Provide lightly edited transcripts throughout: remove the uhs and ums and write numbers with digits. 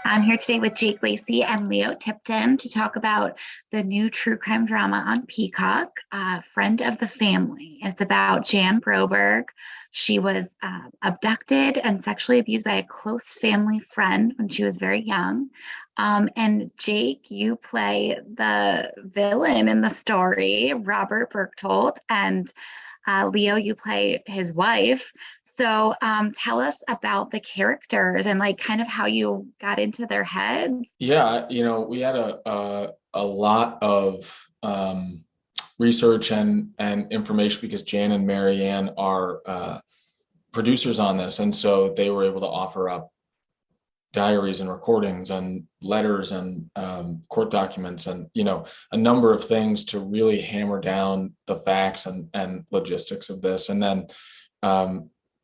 I'm here today with Jake Lacy and Lio Tipton to talk about the new true crime drama on Peacock, Friend of the Family. It's about Jan Broberg. She was abducted and sexually abused by a close family friend when she was very young. And Jake, you play the villain in the story, Robert Berchtolds, and Lio, you play his wife. So tell us about the characters and like kind of how you got into their heads. Yeah, we had a lot of research and information because Jan and Marianne are producers on this, and so they were able to offer up diaries and recordings and letters and court documents and a number of things to really hammer down the facts and logistics of this. And then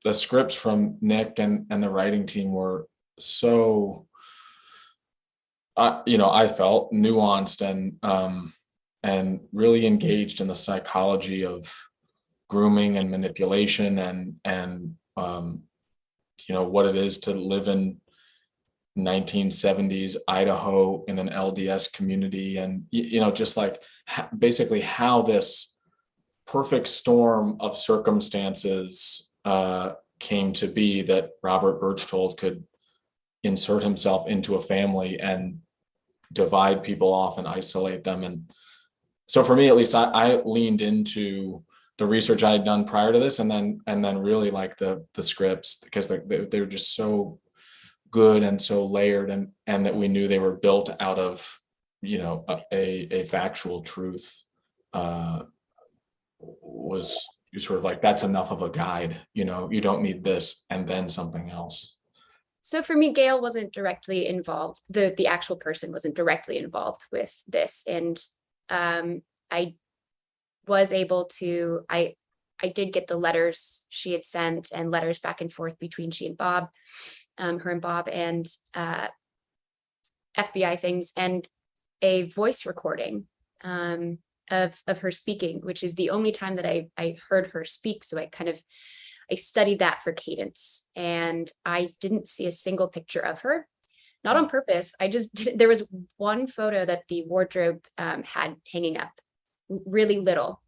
the scripts from Nick and the writing team were so I felt nuanced and really engaged in the psychology of grooming and manipulation and what it is to live in 1970s Idaho in an LDS community, and just like basically how this perfect storm of circumstances came to be that Robert Berchtolds could insert himself into a family and divide people off and isolate them. And so for me, at least, I leaned into the research I had done prior to this, and then really like the scripts, because they're just so good and so layered, and that we knew they were built out of a factual truth. Was sort of like, that's enough of a guide. You don't need this and then something else. So for me, Gail wasn't directly involved. The actual person wasn't directly involved with this, and I was able to. I did get the letters she had sent and letters back and forth between she and Bob, her and Bob, and FBI things, and a voice recording of her speaking, which is the only time that I heard her speak. So I studied that for cadence, and I didn't see a single picture of her, not on purpose. I just didn't. There was one photo that the wardrobe had hanging up, really little,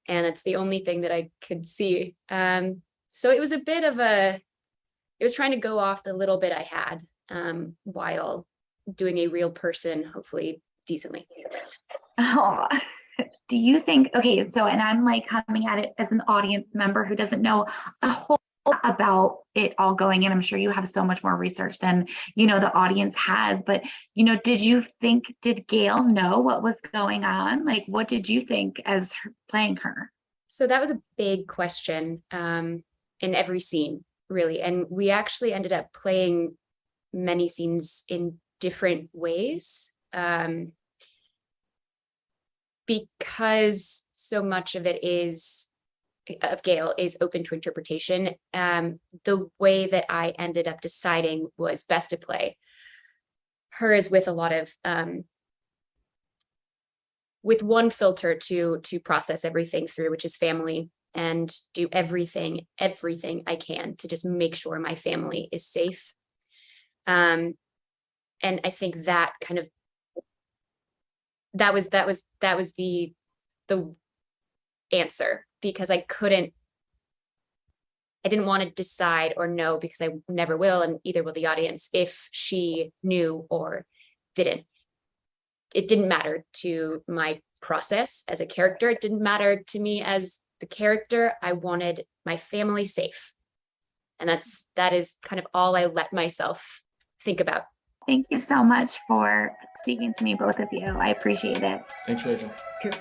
and it's the only thing that I could see. So it was a bit of it was trying to go off the little bit I had while doing a real person, hopefully decently. Oh, do you think, okay, so, and I'm like coming at it as an audience member who doesn't know a whole lot about it all going in. I'm sure you have so much more research than, the audience has, but, did Gail know what was going on? Like, what did you think as playing her? So that was a big question in every scene, really. And we actually ended up playing many scenes in different ways. Because so much of it of Gail is open to interpretation. The way that I ended up deciding was best to play her is with a lot of with one filter to process everything through, which is family, and do everything I can to just make sure my family is safe. And I think that kind of that was the answer, because I didn't want to decide or know, because I never will, and either will the audience, if she knew or didn't. It didn't matter to my process as a character. It didn't matter to me as the character. I wanted my family safe. And that is kind of all I let myself think about. Thank you so much for speaking to me, both of you. I appreciate it. Thanks, Rachel. Cool.